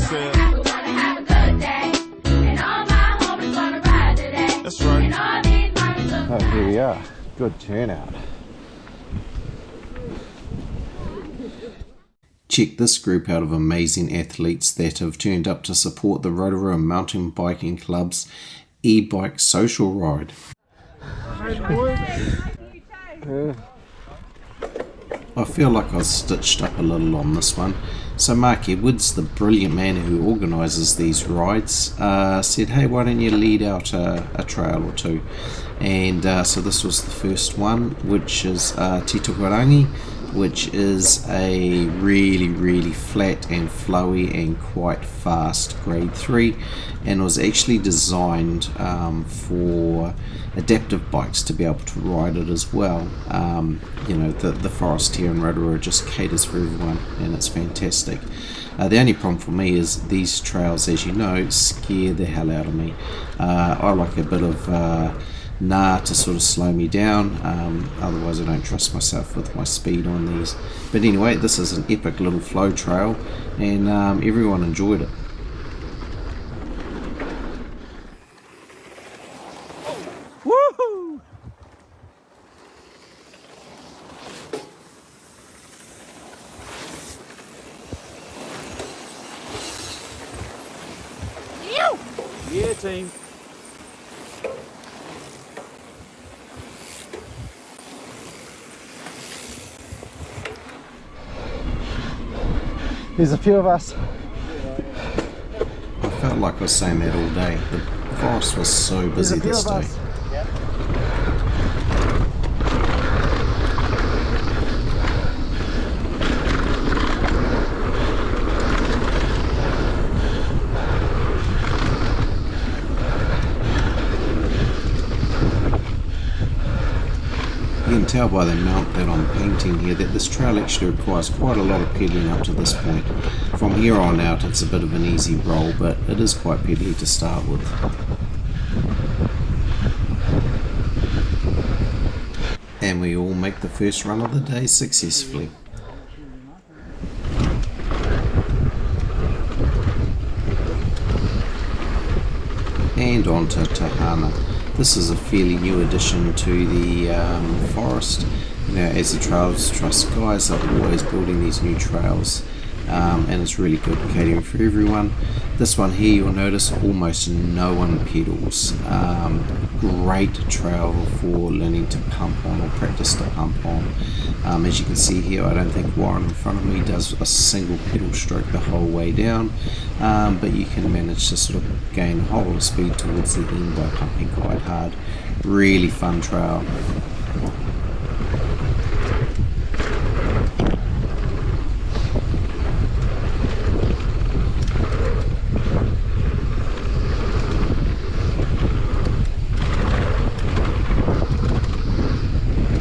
said. We're gonna have a good day, and all my homies wanna ride today. That's right. And all these mommies look. Oh, here we are. Good turnout. Check this group out of amazing athletes that have turned up to support the Rotorua Mountain Biking Club's e-bike social ride. I feel like I was stitched up a little on this one. So Mark Edwards, the brilliant man who organises these rides, said, hey, why don't you lead out a trail or two? And so this was the first one, which is Titokarangi, which is a really flat and flowy and quite fast grade 3, and was actually designed for adaptive bikes to be able to ride it as well. You know, the forest here in Rotorua just caters for everyone, and it's fantastic. The only problem for me is these trails, as you know, scare the hell out of me. I like a bit of to sort of slow me down, otherwise I don't trust myself with my speed on these. But anyway, this is an epic little flow trail, and everyone enjoyed it. Woohoo! Yeah, team. There's a few of us. I felt like I was saying that all day. The forest was so busy this day. You can tell by the amount that I'm painting here that this trail actually requires quite a lot of pedaling up to this point. From here on out it's a bit of an easy roll, but it is quite pedally to start with. And we all make the first run of the day successfully. And on to Tahana. This is a fairly new addition to the forest. You know, as the Trails Trust guys are always building these new trails, and it's really good catering for everyone. This one here, you'll notice almost no one pedals. Great trail for learning to pump on or practice to pump on. As you can see here, I don't think Warren in front of me does a single pedal stroke the whole way down, but you can manage to sort of gain a whole lot of speed towards the end by pumping quite hard. Really fun trail.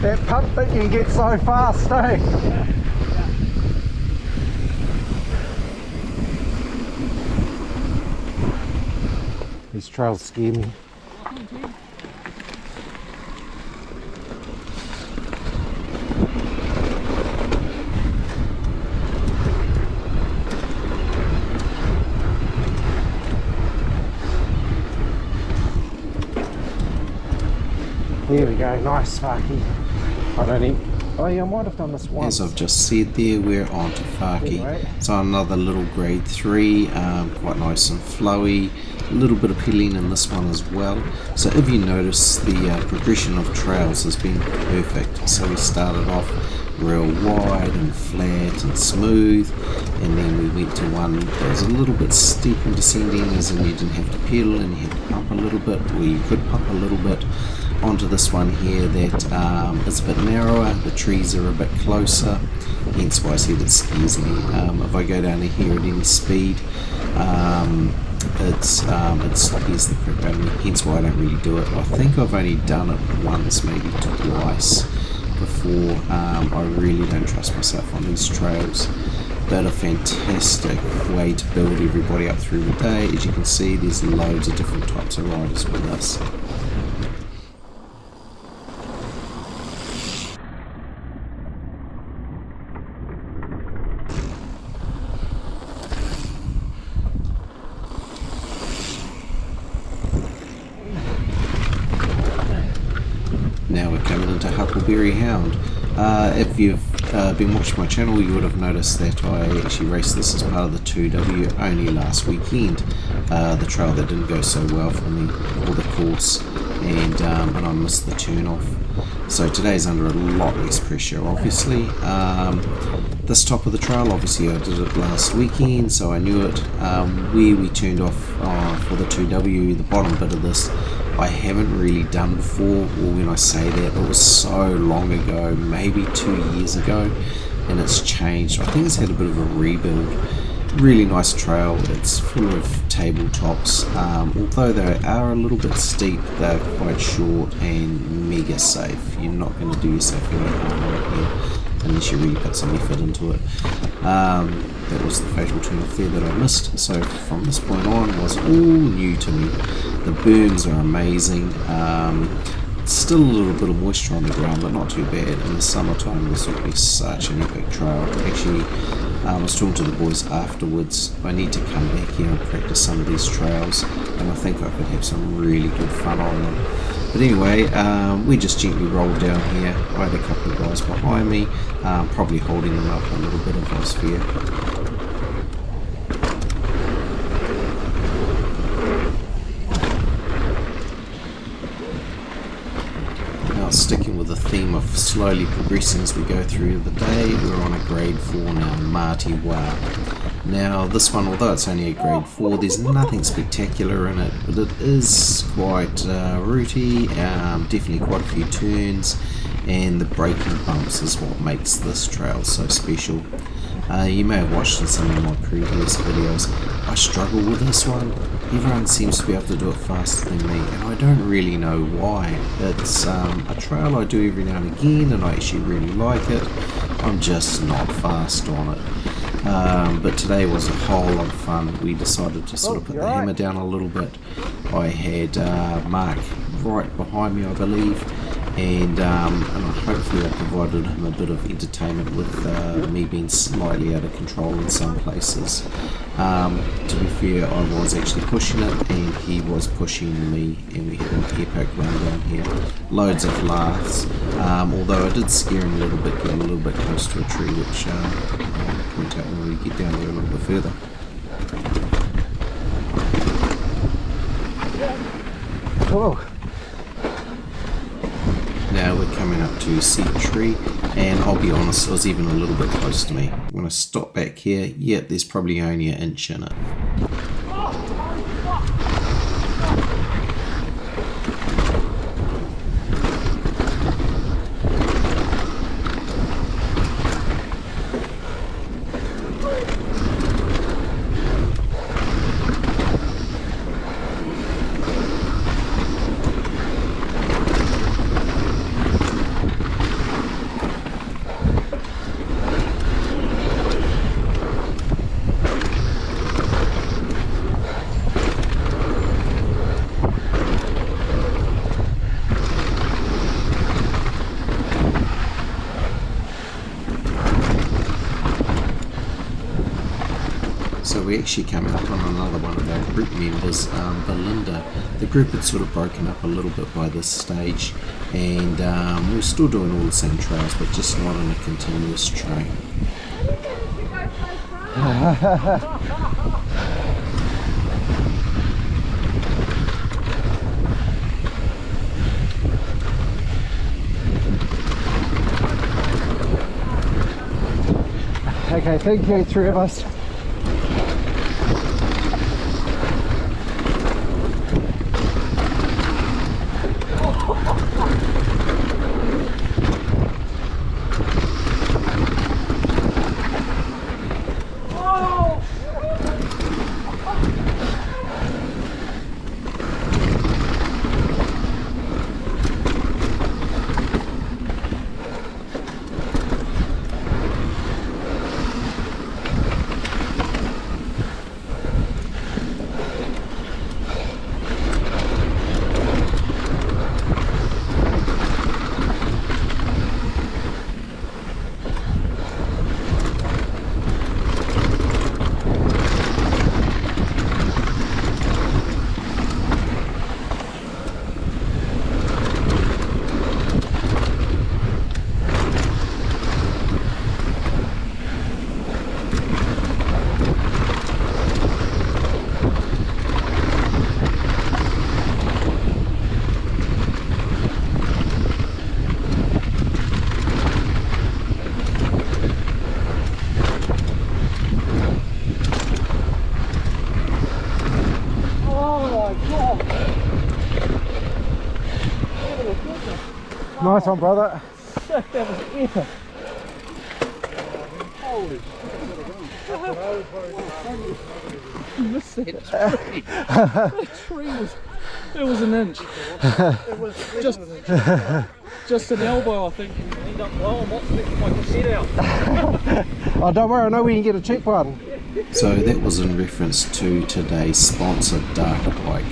That pump bit can get so fast, eh? These trails scare me. There we go, nice Sparky. I don't even... Oh yeah, I might have done this once. As I've just said there, we're on to Whaki. So another little grade 3, quite nice and flowy. A little bit of pedaling in this one as well. So if you notice, the progression of trails has been perfect. So we started off real wide and flat and smooth, and then we went to one that was a little bit steep and descending, as in you didn't have to pedal and you had to pump a little bit, or you could pump a little bit, onto this one here that is a bit narrower. The trees are a bit closer, hence why I said it scares me. If I go down to here at any speed, it scares the crap out of me, hence why I don't really do it. I think I've only done it once, maybe twice before. I really don't trust myself on these trails, but a fantastic way to build everybody up through the day. As you can see, there's loads of different types of riders with us. into Huckleberry Hound. If you've been watching my channel, you would have noticed that I actually raced this as part of the 2W only last weekend. The trail that didn't go so well for me, or the course, and I missed the turn off. So today's under a lot less pressure, obviously. This top of the trail, obviously I did it last weekend, so I knew it. Where we turned off for the 2W, the bottom bit of this, I haven't really done before. Or when I say that, it was so long ago, maybe 2 years ago, and it's changed. I think it's had a bit of a rebuild. Really nice trail. It's full of tabletops. Although they are a little bit steep, they're quite short and mega safe. You're not going to do yourself any harm here unless you really put some effort into it. That was the fatal turn off there that I missed. So from this point on, was all new to me. The berms are amazing. Still a little bit of moisture on the ground, but not too bad. In the summertime, this would be such an epic trail. Actually, I was talking to the boys afterwards. I need to come back here and practice some of these trails, and I think I could have some really good fun on them. But anyway, we just gently rolled down here. I had a couple of guys behind me, probably holding them up a little bit if I was fair. Sticking with the theme of slowly progressing as we go through the day, we're on a grade 4 now, Marty W. Now this one, although it's only a grade 4, there's nothing spectacular in it, but it is quite rooty, definitely quite a few turns, and the braking bumps is what makes this trail so special. You may have watched in some of my previous videos. I struggle with this one. Everyone seems to be able to do it faster than me, and I don't really know why. It's a trail I do every now and again, and I actually really like it. I'm just not fast on it. But today was a whole lot of fun. We decided to sort of put the hammer down a little bit. I had Mark right behind me, I believe, and hopefully I provided him a bit of entertainment with me being slightly out of control in some places. To be fair, I was actually pushing it and he was pushing me, and we had an epic run down here. Loads of laughs, although I did scare him a little bit, getting a little bit close to a tree, which I'll point out when we get down there a little bit further. Oh. Now we're coming up to Seat Tree, and I'll be honest, it was even a little bit close to me. When I stop back here, yep, there's probably only an inch in it. So we actually came up on another one of our group members, Belinda. The group had sort of broken up a little bit by this stage, and we were still doing all the same trails, but just not in a continuous train. Okay, thank you, 3 of us. Nice one, brother. That was epic. You missed that tree. That tree was, it was an inch. It was just an elbow, I think. End up blowing my cassette out. Oh, don't worry, I know we can get a cheap one. So that was in reference to today's sponsor, Dark Bike.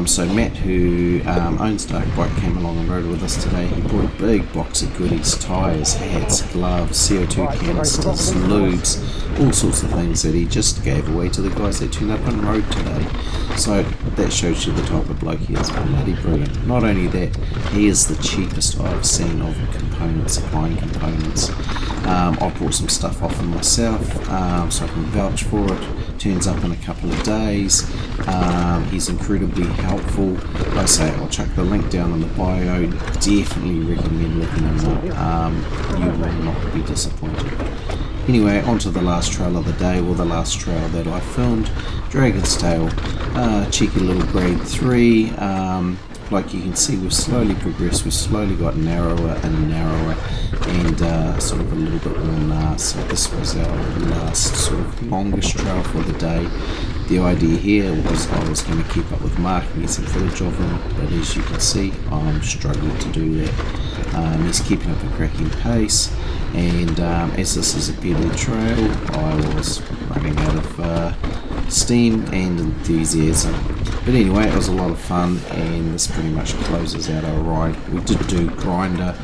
So Matt, who owns Dark Bike, came along and rode with us today. He brought a big box of goodies: tyres, hats, gloves, CO2 canisters, lubes, all sorts of things that he just gave away to the guys that turned up on the road today. So that shows you the type of bloke he is. Bloody brilliant. Not only that, he is the cheapest I've seen of components, supplying components. I brought some stuff off him myself, so I can vouch for it. Turns up in a couple of days. He's incredibly helpful. Like I say, I'll chuck the link down in the bio. Definitely recommend looking him up. You will not be disappointed. Anyway, on to the last trail of the day, or the last trail that I filmed. Dragon's Tail, cheeky little grade 3. Like you can see, we've slowly progressed. We've slowly got narrower and narrower, and sort of a little bit more nice. So this was our last sort of longest trail for the day. The idea here was I was going to keep up with Mark and get some footage of him, but as you can see, I'm struggling to do that. He's keeping up a cracking pace, and as this is a pedal trail, I was running out of steam and enthusiasm. But anyway, it was a lot of fun, and this pretty much closes out our ride. We did do Grinder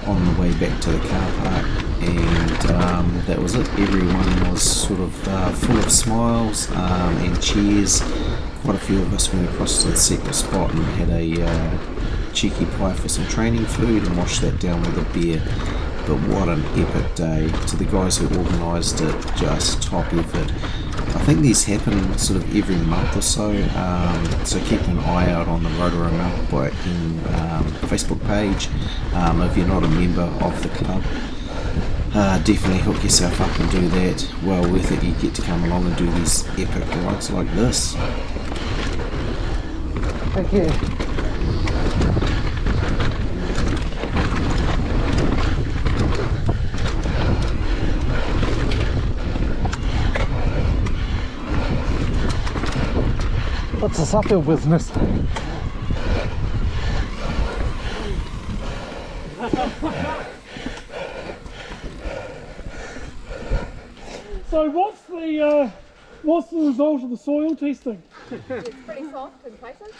on the way back to the car park, and that was it. Everyone was sort of full of smiles and cheers. Quite a few of us went across to the separate spot and had a cheeky pie for some training food and washed that down with a beer. But what an epic day. To the guys who organised it, just top effort. I think these happen sort of every month or so, so keep an eye out on the Rotorua Mountain Biking Facebook page. If you're not a member of the club, definitely hook yourself up and do that. Well worth it. You get to come along and do these epic rides like this. Thank you. What's this uphill business? So what's the result of the soil testing? It's pretty soft in places.